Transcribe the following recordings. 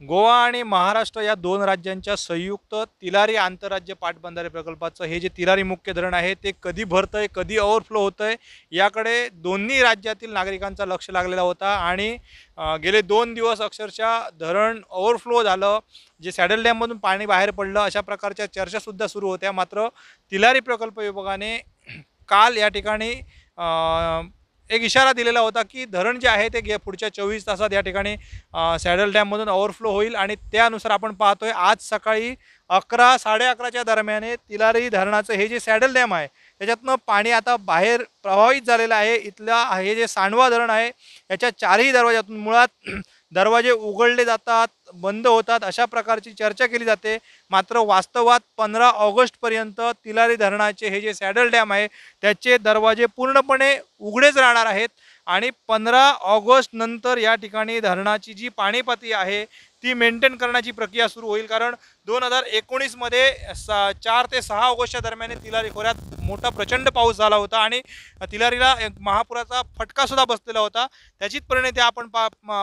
गोवा आणि महाराष्ट्र या दोन राज्यांच्या संयुक्त तिलारी आंतरराज्य पाटबंधारे प्रकल्पाचं हे जे तिलारी मुख्य धरण आहे ते कधी भरतंय, कधी ओव्हरफ्लो होतंय, याकडे दोन्ही राज्यातील नागरिकांचा लक्ष लागलेला होता. आणि गेले 2 दिवस अक्षरशः धरण ओव्हरफ्लो झालं, जे सॅडल डॅममधून पाणी बाहेर पडलं, अशा प्रकारच्या चर्चासुद्धा सुरू होत्या. मात्र तिलारी प्रकल्प विभागाने काल या ठिकाणी एक इशारा दिलेला होता की धरण जे आहे ते पुढच्या 24 तासात या ठिकाणी सॅडल डॅममधून ओव्हरफ्लो होईल. आणि त्यानुसार आपण पाहतोय आज सकाळी 11-11:30च्या दरम्यान तिलारी धरणाचं हे जे सॅडल डॅम आहे त्याच्यातनं पाणी आता बाहेर प्रवाहित झालेलं आहे. इथला हे जे सांडवा धरण आहे याच्या चारही दरवाजातून मुळात दरवाजे उघडले जातात, बंद होतात, अशा प्रकारची चर्चा केली जाते. मात्र वास्तवात 15 ऑगस्टपर्यंत तिलारी धरणाचे हे जे सॅडल डॅम आहे त्याचे दरवाजे पूर्णपणे उघडेच राहणार आहेत. आणि 15 ऑगस्ट नंतर या ठिकाणी धरणाची जी पाणीपातळी आहे ती मेंटेन करण्याची प्रक्रिया सुरू होईल. कारण 2019मध्ये 4 ते 6 ऑगस्टच्या दरम्यान तिलारी खोऱ्यात मोठा प्रचंड पाऊस झाला होता आणि तिलारीला एक महापुराचा फटकासुद्धा बसलेला होता. त्याचीच परिणती आपण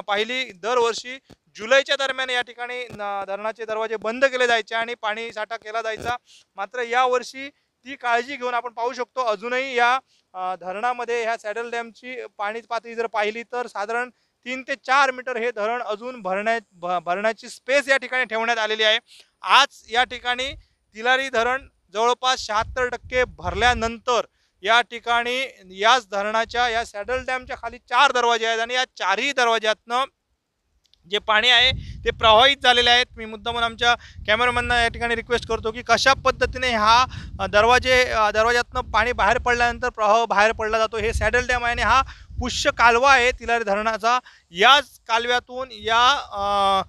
पाहिली. दरवर्षी जुलैच्या दरम्यान या ठिकाणी धरणाचे दरवाजे बंद केले जायचे आणि पाणी साठा केला जायचा. मात्र यावर्षी ती काळजी घेऊन आपण पाहू शकतो अजूनही या धरणामध्ये ह्या सॅडल डॅमची पाणी पातळी जर पाहिली तर साधारण 3 ते 4 मीटर हे धरण अजून भरण्याची स्पेस या ठिकाणी ठेवण्यात आलेली आहे. आज या ठिकाणी तिलारी धरण जवळपास 76% भरल्यानंतर या ठिकाणी याच धरणाच्या या सॅडल डॅमच्या खाली 4 दरवाजे आहेत आणि या चारही दरवाज्यातनं जे पाणी आहे ते प्रवाहित झालेले आहेत. मी मुद्दामून आमच्या कॅमेरामॅनना या ठिकाणी रिक्वेस्ट करतो की कशा पद्धतीने दरवाज्यातनं पाणी बाहेर पडल्यानंतर प्रवाह बाहेर पडला जातो. हे सॅडल डॅम आहे आणि हा पुष्य कालवा आहे तिलारी धरणाचा. याच कालव्यातून या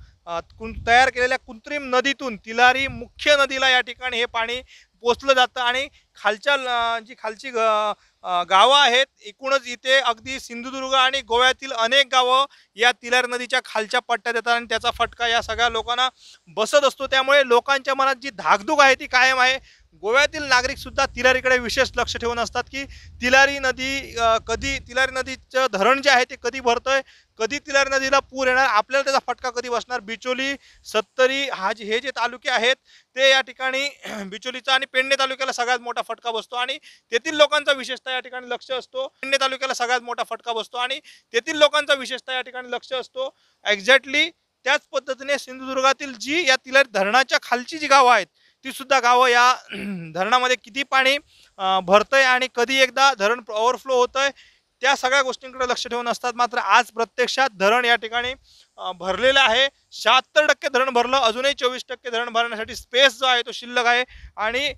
तयार केलेल्या कृत्रिम नदीतून तिलारी मुख्य नदीला या ठिकाणी हे पाणी पोचलं जातं आणि खालची गावं आहेत. एकूणच इथे अगदी सिंधुदुर्ग आणि गोव्यातील अनेक गावं या तिलारी नदीच्या खालच्या पट्ट्यात येतात आणि त्याचा फटका या सगळ्या लोकांना बसत असतो. त्यामुळे लोकांच्या मनात जी धाकधूक आहे ती कायम आहे. गोव्यातील नागरिकसुद्धा तिलारीकडे विशेष लक्ष ठेवून असतात की तिलारी नदीचं धरण जे आहे ते कधी भरतंय, कधी तिलारी नदीला पूर येणार, आपल्याला त्याचा फटका कधी बसणार. बिचोली, सत्तरी हे जे तालुके आहेत ते या ठिकाणी बिचोलीचा आणि पेडणे तालुक्याला सगळ्यात मोठा फटका बसतो आणि तेथील लोकांचा विशेषतः या ठिकाणी लक्ष असतो. पेडणे तालुक्याला सगळ्यात मोठा फटका बसतो आणि तेथील लोकांचा विशेषतः या ठिकाणी लक्ष असतो. एक्झॅक्टली त्याच पद्धतीने सिंधुदुर्गातील जी या तिलारी धरणाच्या खालची जी गावं आहेत ती सुद्धा गावं या धरणामध्ये किती पाणी भरतंय आणि कधी एकदा धरण ओव्हरफ्लो होतंय त्या सगळ्या गोष्टींकडे लक्ष ठेवून असतात. मात्र आज प्रत्यक्षात धरण या ठिकाणी भरलेलं आहे. 76% धरण भरलं, अजूनही 24% धरण भरण्यासाठी स्पेस जो आहे तो शिल्लक आहे. आणि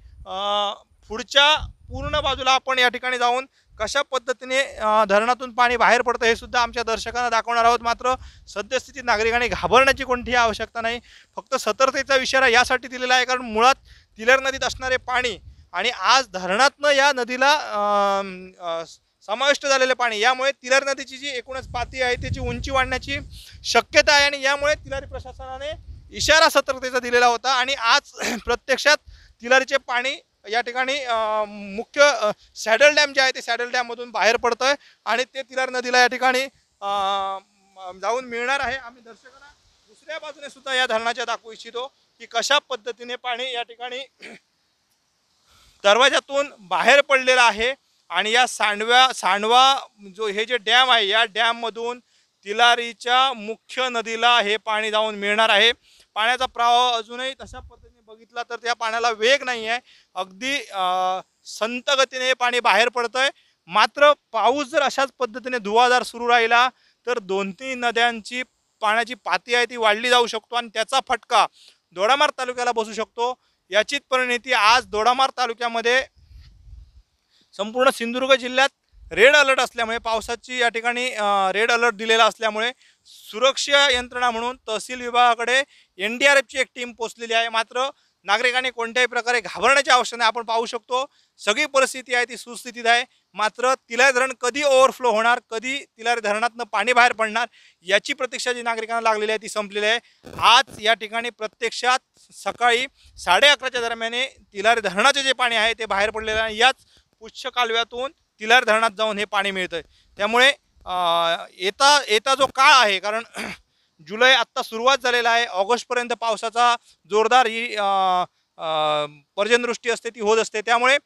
पुढच्या पूर्ण बाजूला आपण या ठिकाणी जाऊन कशा पद्धतीने धरणातून पाणी बाहेर पडतं हे सुद्धा आमच्या दर्शकांना दाखवणार आहोत. मात्र सद्यस्थितीत नागरिकांनी घाबरण्याची कोणतीही आवश्यकता नाही. फक्त सतर्कतेचा इशारा यासाठी दिलेला आहे कारण मुळात तिलारी नदीत असणारे पाणी आणि आज धरणातनं या नदीला समाविष्ट झालेले पाणी यामुळे तिलारी नदीची जी एकूणच पातळी आहे त्याची उंची वाढण्याची शक्यता आहे. आणि यामुळे तिलारी प्रशासनाने इशारा सतर्कतेचा दिलेला होता आणि आज प्रत्यक्षात तिलारीचे पाणी या ठिकाणी मुख्य सॅडल डॅम जे आहे ते सॅडल डॅममधून बाहेर पडतं आहे आणि ते तिलारी नदीला या ठिकाणी जाऊन मिळणार आहे. आम्ही दर्शकांना दुसऱ्या बाजूने सुद्धा या धरणाच्या दाखवू इच्छितो की कशा पद्धतीने पाणी या ठिकाणी दरवाजातून बाहेर पडलेलं आहे. आणि या सांडवा जो हे जे डॅम आहे या डॅममधून तिलारीच्या मुख्य नदीला हे पाणी जाऊन मिळणार आहे. पाण्याचा प्रवाह अजूनही तशा पद्धतीने बघितला तर त्या पाण्याला वेग नाही आहे, अगदी संत गतीने हे पाणी बाहेर पडतंय. मात्र पाऊस जर अशाच पद्धतीने धुवाधार सुरू राहिला तर 2-3 नद्यांची पाण्याची पातळी आहे ती वाढली जाऊ शकतो आणि त्याचा फटका दोडामार्ग तालुक्याला बसू शकतो. याचीच परिणती आज दोडामार्ग तालुक्यामध्ये संपूर्ण सिंधुदुर्ग जिल्ह्यात रेड अलर्ट असल्यामुळे पावसाची या ठिकाणी रेड अलर्ट दिलेला असल्यामुळे सुरक्षा यंत्रणा म्हणून तहसील विभागाकडे NDRFची एक टीम पोहोचलेली आहे. मात्र नागरिकांनी कोणत्याही प्रकारे घाबरण्याची आवश्यकता नाही. आपण पाहू शकतो सगळी परिस्थिती आहे ती सुस्थितीत आहे. मात्र तिलारी धरण कधी ओव्हरफ्लो होणार, कधी तिलारी धरणातनं पाणी बाहेर पडणार याची प्रतीक्षा जी नागरिकांना लागलेली आहे ती संपलेली आहे. आज या ठिकाणी प्रत्यक्षात सकाळी 11:30च्या दरम्यान तिलारी धरणाचे जे पाणी आहे ते बाहेर पडलेलं आहे. याच पुष्य कालव्यातून तिलारी धरणात जाऊन हे पाणी मिळतं. त्यामुळे येता जो काळ आहे कारण जुलै आत्ता सुरुवात झालेला आहे. ऑगस्टपर्यंत पावसाचा जोरदार ही पर्जन्यवृष्टी असते ती होत असते. त्यामुळे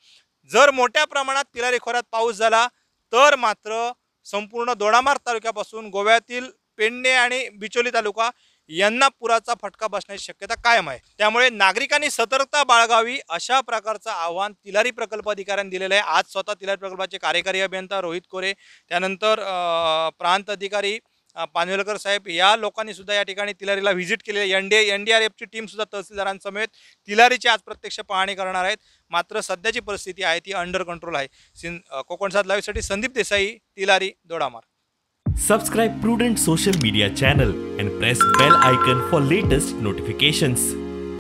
जर मोठ्या प्रमाणात तिलारी खोऱ्यात पाऊस झाला तर मात्र संपूर्ण दोडामार्ग तालुक्यापासून गोव्यातील पेडणे आणि बिचोली तालुका यांना पुराचा फटका बसण्याची शक्यता कायम आहे. त्यामुळे नागरिकांनी सतर्कता बाळगावी अशा प्रकारचं आव्हान तिलारी प्रकल्प अधिकाऱ्यांनी दिलेलं आहे. आज स्वतः तिलारी प्रकल्पाचे कार्यकारी अभियंता रोहित कोरे, त्यानंतर प्रांत अधिकारी पानवेलकर साहेब या लोकांनी सुद्धा या ठिकाणी तिलारीला व्हिजिट केलेली आहे. NDRFची टीम सुद्धा तहसीलदारांसमेत तिलारीची आज प्रत्यक्ष पाहणी करणार आहेत. मात्र सध्याची परिस्थिती आहे ती अंडर कंट्रोल आहे. Konkan 7 लाईव्हसाठी Sandeep Desai, Tilari, Dodamarg. Subscribe Prudent social media channel and press bell icon for latest notifications.